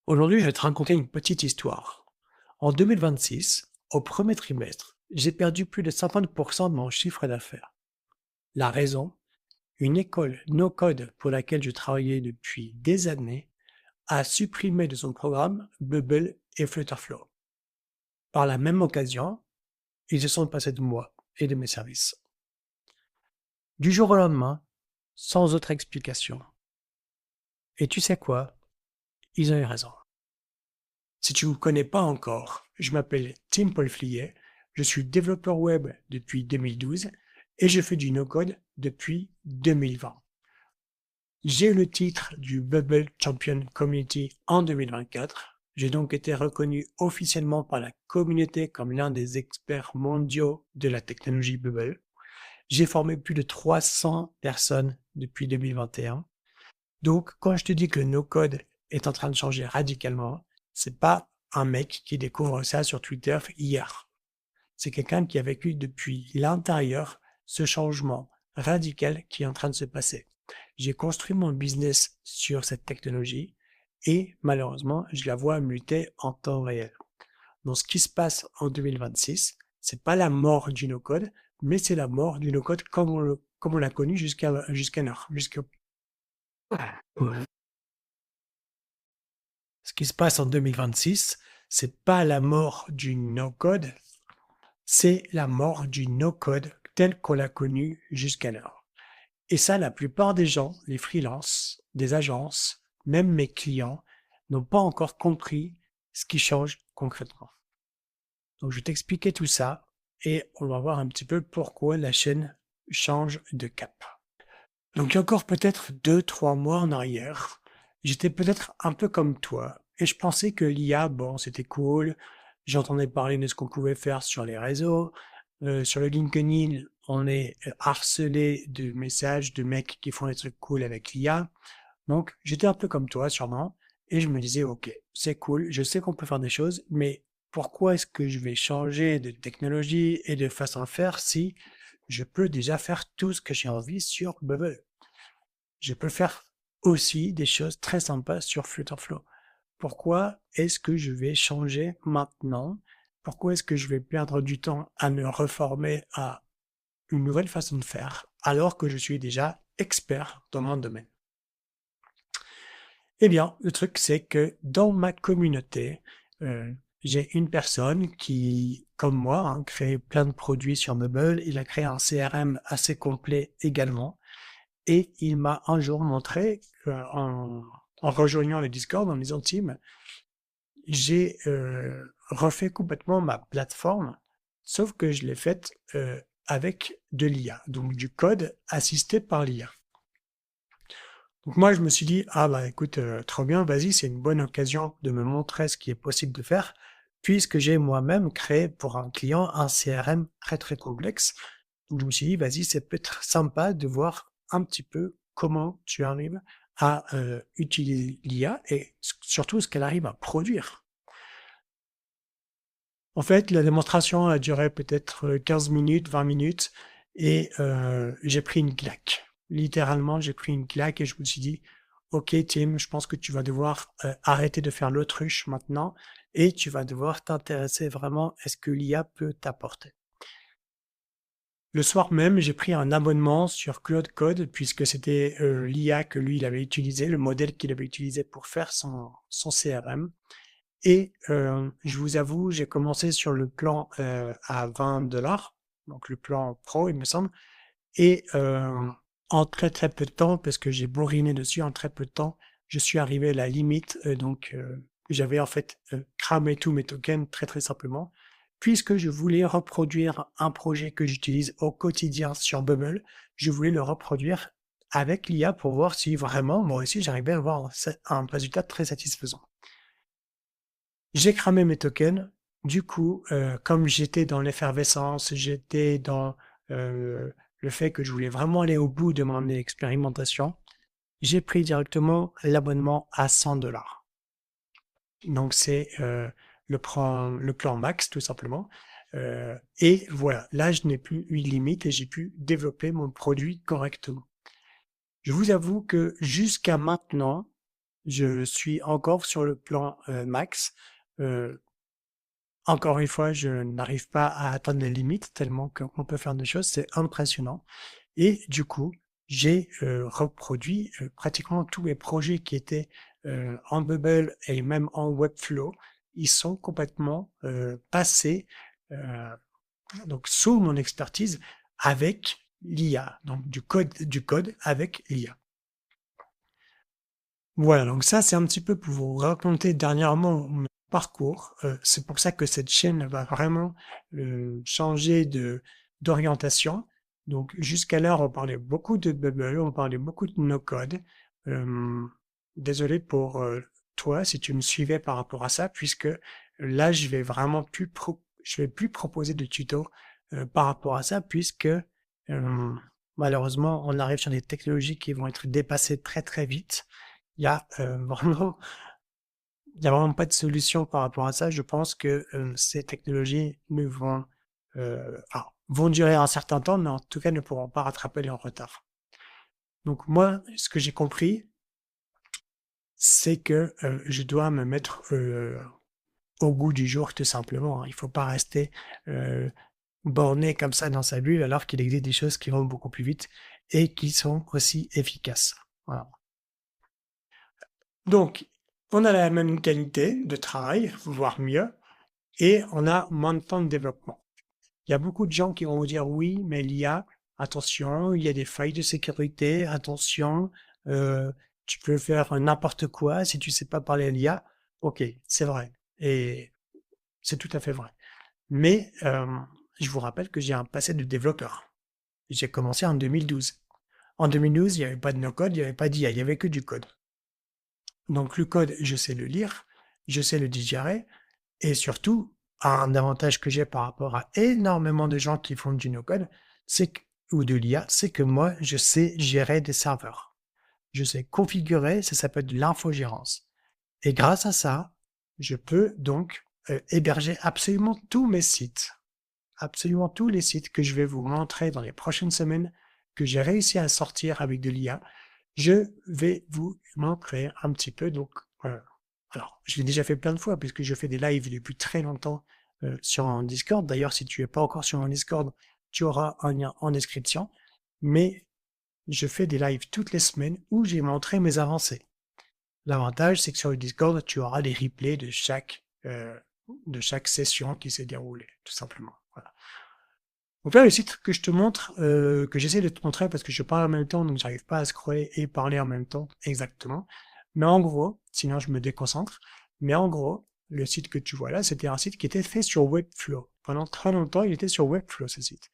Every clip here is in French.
Aujourd'hui, je vais te raconter une petite histoire. En 2026, au premier trimestre, j'ai perdu plus de 50% de mon chiffre d'affaires. La raison, une école no-code pour laquelle je travaillais depuis des années a supprimé de son programme Bubble et Flutterflow. Par la même occasion, ils se sont passés de moi et de mes services. Du jour au lendemain, sans autre explication. Et tu sais quoi? Ils ont eu raison. Si tu ne me connais pas encore, je m'appelle Tim Paul Fliet, je suis développeur web depuis 2012 et je fais du no-code depuis 2020. J'ai eu le titre du Bubble Champion Community en 2024. J'ai donc été reconnu officiellement par la communauté comme l'un des experts mondiaux de la technologie Bubble. J'ai formé plus de 300 personnes depuis 2021. Donc, quand je te dis que le no-code est en train de changer radicalement, c'est pas un mec qui découvre ça sur Twitter hier. C'est quelqu'un qui a vécu depuis l'intérieur ce changement radical qui est en train de se passer. J'ai construit mon business sur cette technologie et malheureusement, je la vois muter en temps réel. Donc, ce qui se passe en 2026, c'est pas la mort du no-code, mais c'est la mort du no-code comme on l'a connu jusqu'à l'heure. Ce qui se passe en 2026, c'est pas la mort du no-code, c'est la mort du no-code tel qu'on l'a connu jusqu'alors. Et ça, la plupart des gens, les freelances, des agences, même mes clients, n'ont pas encore compris ce qui change concrètement. Donc, je vais t'expliquer tout ça et on va voir un petit peu pourquoi la chaîne change de cap. Donc, il y a encore peut-être 2-3 mois en arrière, j'étais peut-être un peu comme toi et je pensais que l'IA, bon, c'était cool. J'entendais parler de ce qu'on pouvait faire sur les réseaux. Sur le LinkedIn, on est harcelé de messages de mecs qui font des trucs cool avec l'IA. Donc, j'étais un peu comme toi, sûrement, et je me disais, OK, c'est cool, je sais qu'on peut faire des choses, mais pourquoi est-ce que je vais changer de technologie et de façon de faire si je peux déjà faire tout ce que j'ai envie sur Bubble? Je peux faire aussi des choses très sympas sur Flutterflow. Pourquoi est-ce que je vais changer maintenant? Pourquoi est-ce que je vais perdre du temps à me reformer à une nouvelle façon de faire alors que je suis déjà expert dans mon domaine? Eh bien, le truc, c'est que dans ma communauté, j'ai une personne qui, comme moi, crée plein de produits sur Meuble. Il a créé un CRM assez complet également. Et il m'a un jour montré, en rejoignant le Discord, en me disant, Tim, j'ai refait complètement ma plateforme, sauf que je l'ai faite avec de l'IA, donc du code assisté par l'IA. Donc moi, je me suis dit, ah bah écoute, trop bien, vas-y, c'est une bonne occasion de me montrer ce qui est possible de faire, puisque j'ai moi-même créé pour un client un CRM très très complexe. Donc je me suis dit, vas-y, c'est peut-être sympa de voir un petit peu comment tu arrives à utiliser l'IA et surtout ce qu'elle arrive à produire. En fait, la démonstration a duré peut-être 15 minutes, 20 minutes, et j'ai pris une claque. Littéralement, j'ai pris une claque et je me suis dit, OK, Tim, je pense que tu vas devoir arrêter de faire l'autruche maintenant et tu vas devoir t'intéresser vraiment à ce que l'IA peut t'apporter. Le soir même, j'ai pris un abonnement sur Claude Code puisque c'était l'IA que lui, il avait utilisé, le modèle qu'il avait utilisé pour faire son CRM. Et je vous avoue, j'ai commencé sur le plan à 20 $, donc le plan pro, il me semble. Et en très très peu de temps, parce que j'ai bourriné dessus en très peu de temps, je suis arrivé à la limite. Donc j'avais en fait cramé tous mes tokens très très simplement, puisque je voulais reproduire un projet que j'utilise au quotidien sur Bubble. Je voulais le reproduire avec l'IA pour voir si vraiment moi aussi j'arrivais à avoir un résultat très satisfaisant. J'ai cramé mes tokens. Du coup, comme j'étais dans l'effervescence, j'étais dans le fait que je voulais vraiment aller au bout de mon expérimentation, j'ai pris directement l'abonnement à 100 $. Donc c'est le plan max tout simplement. Et voilà, là je n'ai plus eu de limite et j'ai pu développer mon produit correctement. Je vous avoue que jusqu'à maintenant, je suis encore sur le plan max. Euh, Encore une fois, je n'arrive pas à atteindre les limites tellement qu'on peut faire des choses, c'est impressionnant. Et du coup, j'ai reproduit pratiquement tous mes projets qui étaient en Bubble et même en Webflow. Ils sont complètement passés donc sous mon expertise avec l'IA, donc du code avec l'IA. Voilà, donc ça c'est un petit peu pour vous raconter dernièrement mon parcours. C'est pour ça que cette chaîne va vraiment changer de d'orientation. Donc jusqu'à l'heure, on parlait beaucoup de Bubble, on parlait beaucoup de no-code. Euh, Désolé pour toi si tu me suivais par rapport à ça, puisque là je vais vraiment je vais plus proposer de tutos par rapport à ça, puisque malheureusement on arrive sur des technologies qui vont être dépassées très très vite. Il y a vraiment, il y a vraiment pas de solution par rapport à ça. Je pense que ces technologies ne vont, vont durer un certain temps, mais en tout cas ne pourront pas rattraper leur retard. Donc moi, ce que j'ai compris, c'est que je dois me mettre au goût du jour, tout simplement. Il faut pas rester euh, borné comme ça dans sa bulle, alors qu'il existe des choses qui vont beaucoup plus vite et qui sont aussi efficaces. Voilà. Donc, on a la même qualité de travail, voire mieux, et on a moins de temps de développement. Il y a beaucoup de gens qui vont vous dire oui, mais l'IA, attention, il y a des failles de sécurité, attention, euh, tu peux faire n'importe quoi si tu sais pas parler à l'IA. Ok, c'est vrai, et c'est tout à fait vrai. Mais je vous rappelle que j'ai un passé de développeur. J'ai commencé en 2012. En 2012, il n'y avait pas de no-code, il n'y avait pas d'IA, il n'y avait que du code. Donc le code, je sais le lire, je sais le digérer, et surtout, un avantage que j'ai par rapport à énormément de gens qui font du no-code, c'est que, ou de l'IA, c'est que moi, je sais gérer des serveurs. Je sais configurer, ça s'appelle de l'infogérance. Et grâce à ça, je peux donc héberger absolument tous mes sites, absolument tous les sites que je vais vous montrer dans les prochaines semaines, que j'ai réussi à sortir avec de l'IA. Je vais vous montrer un petit peu. Donc, alors, je l'ai déjà fait plein de fois puisque je fais des lives depuis très longtemps sur un Discord. D'ailleurs, si tu es pas encore sur un Discord, tu auras un lien en description. Mais je fais des lives toutes les semaines où j'ai montré mes avancées. L'avantage, c'est que sur le Discord, tu auras des replays de chaque session qui s'est déroulée, tout simplement. Voilà. Donc là, le site que je te montre, que j'essaie de te montrer parce que je parle en même temps, donc j'arrive pas à scroller et parler en même temps exactement. Mais en gros, sinon je me déconcentre. Mais en gros, le site que tu vois là, c'était un site qui était fait sur Webflow. Pendant très longtemps, il était sur Webflow, ce site.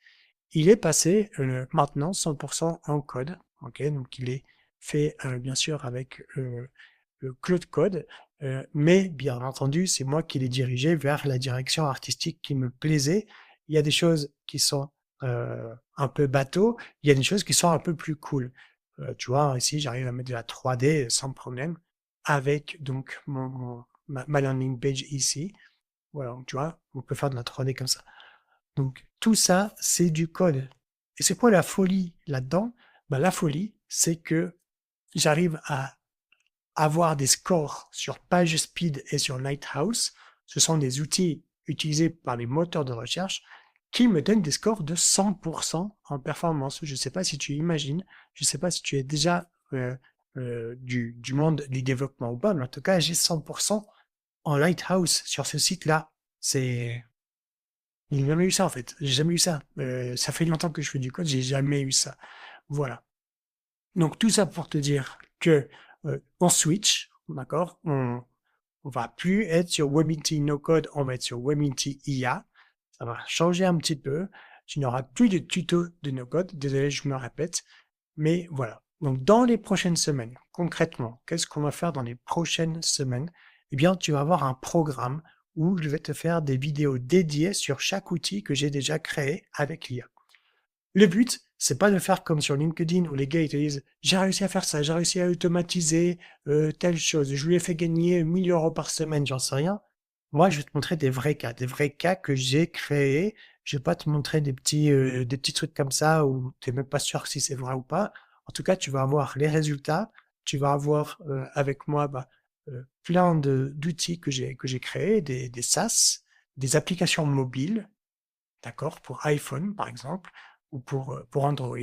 Il est passé maintenant 100% en code. Ok, donc il est fait bien sûr avec le Claude Code, mais bien entendu, c'est moi qui l'ai dirigé vers la direction artistique qui me plaisait. Il y a des choses qui sont un peu bateau, il y a des choses qui sont un peu plus cool. Tu vois, ici, j'arrive à mettre de la 3D sans problème avec donc ma landing page ici. Voilà, donc, tu vois, on peut faire de la 3D comme ça. Donc tout ça, c'est du code. Et c'est quoi la folie là-dedans? Ben, la folie, c'est que j'arrive à avoir des scores sur PageSpeed et sur Lighthouse. Ce sont des outils utilisés par les moteurs de recherche qui me donnent des scores de 100% en performance. Je ne sais pas si tu imagines, je ne sais pas si tu es déjà du monde du développement ou pas, mais en tout cas, j'ai 100% en Lighthouse sur ce site-là. C'est j'ai jamais eu ça en fait. J'ai jamais eu ça. Ça fait longtemps que je fais du code, j'ai jamais eu ça. Voilà. Donc tout ça pour te dire que on switch, d'accord? On va plus être sur WebMT no code, on va être sur WebMT IA. Ça va changer un petit peu. Tu n'auras plus de tuto de no code. Désolé, je me répète. Mais voilà. Donc dans les prochaines semaines, concrètement, qu'est-ce qu'on va faire dans les prochaines semaines? Eh bien, tu vas avoir un programme où je vais te faire des vidéos dédiées sur chaque outil que j'ai déjà créé avec l'IA. Le but, c'est pas de faire comme sur LinkedIn où les gars ils te disent j'ai réussi à faire ça, j'ai réussi à automatiser telle chose, je lui ai fait gagner 1 000 € par semaine, j'en sais rien. Moi, je vais te montrer des vrais cas que j'ai créés. Je vais pas te montrer des petits trucs comme ça où tu n'es même pas sûr si c'est vrai ou pas. En tout cas, tu vas avoir les résultats tu vas avoir avec moi plein d'outils que j'ai créés, des SaaS, des applications mobiles, d'accord, pour iPhone par exemple, ou pour Android.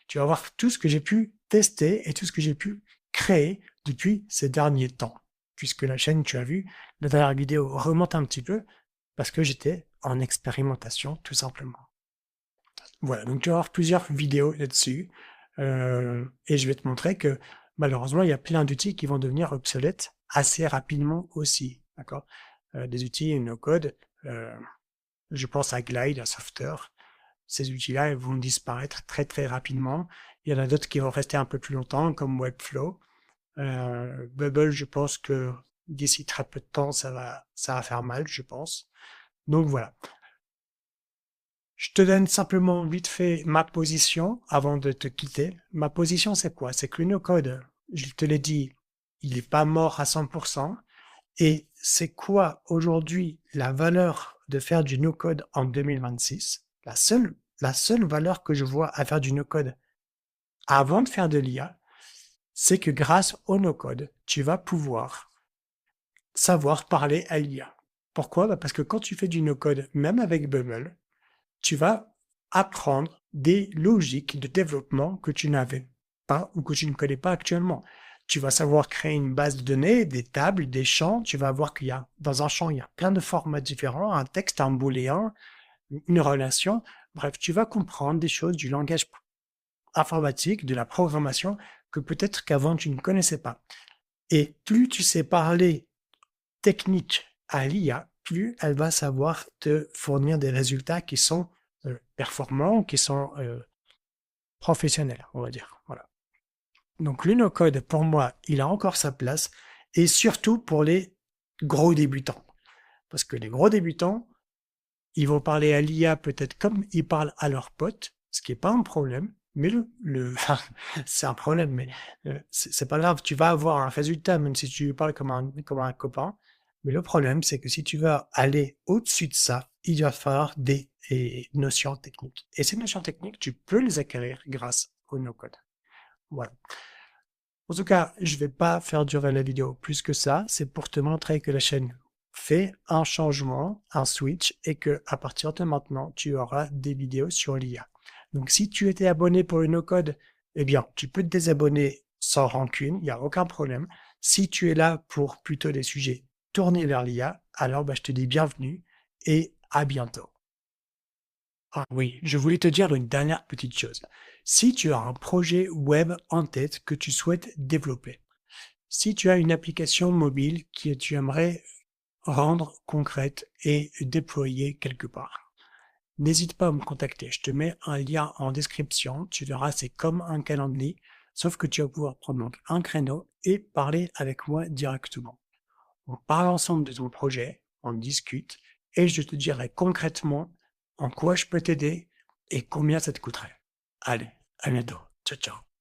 Tu vas voir tout ce que j'ai pu tester et tout ce que j'ai pu créer depuis ces derniers temps. Puisque la chaîne, tu as vu, la dernière vidéo remonte un petit peu parce que j'étais en expérimentation tout simplement. Voilà, donc tu vas avoir plusieurs vidéos là-dessus et je vais te montrer que malheureusement, il y a plein d'outils qui vont devenir obsolètes assez rapidement aussi, d'accord? Des outils no-code, je pense à Glide, à Softer. Ces outils-là, ils vont disparaître très très rapidement. Il y en a d'autres qui vont rester un peu plus longtemps, comme Webflow. Bubble, je pense que d'ici très peu de temps, ça va faire mal, je pense. Donc voilà. Je te donne simplement vite fait ma position avant de te quitter. Ma position, c'est quoi? C'est que le no-code, je te l'ai dit, il n'est pas mort à 100%. Et c'est quoi aujourd'hui la valeur de faire du no-code en 2026? La seule valeur que je vois à faire du no-code avant de faire de l'IA, c'est que grâce au no-code, tu vas pouvoir savoir parler à l'IA. Pourquoi? Parce que quand tu fais du no-code, même avec Bubble, tu vas apprendre des logiques de développement que tu n'avais pas ou que tu ne connais pas actuellement. Tu vas savoir créer une base de données, des tables, des champs. Tu vas voir qu'il y a, dans un champ, il y a plein de formats différents, un texte, un booléen, une relation. Bref, tu vas comprendre des choses du langage informatique, de la programmation, que peut-être qu'avant tu ne connaissais pas. Et plus tu sais parler technique à l'IA, plus elle va savoir te fournir des résultats qui sont performants, qui sont professionnels, on va dire. Voilà. Donc le no-code, pour moi, il a encore sa place, et surtout pour les gros débutants. Parce que les gros débutants, ils vont parler à l'IA peut-être comme ils parlent à leurs potes, ce qui n'est pas un problème, mais c'est un problème, mais c'est pas grave, tu vas avoir un résultat, même si tu parles comme un copain. Mais le problème, c'est que si tu veux aller au-dessus de ça, il va falloir des notions techniques. Et ces notions techniques, tu peux les acquérir grâce au no-code. Voilà. En tout cas, je vais pas faire durer la vidéo plus que ça. C'est pour te montrer que la chaîne fait un changement, un switch, et que à partir de maintenant, tu auras des vidéos sur l'IA. Donc, si tu étais abonné pour une no-code, eh bien, tu peux te désabonner sans rancune, il n'y a aucun problème. Si tu es là pour plutôt des sujets tournés vers l'IA, alors je te dis bienvenue et à bientôt. Ah oui, je voulais te dire une dernière petite chose. Si tu as un projet web en tête que tu souhaites développer, si tu as une application mobile que tu aimerais rendre concrète et déployer quelque part, n'hésite pas à me contacter. Je te mets un lien en description. Tu verras, c'est comme un calendrier, sauf que tu vas pouvoir prendre donc un créneau et parler avec moi directement. On parle ensemble de ton projet, on discute et je te dirai concrètement en quoi je peux t'aider et combien ça te coûterait. Allez, à bientôt. Ciao, ciao.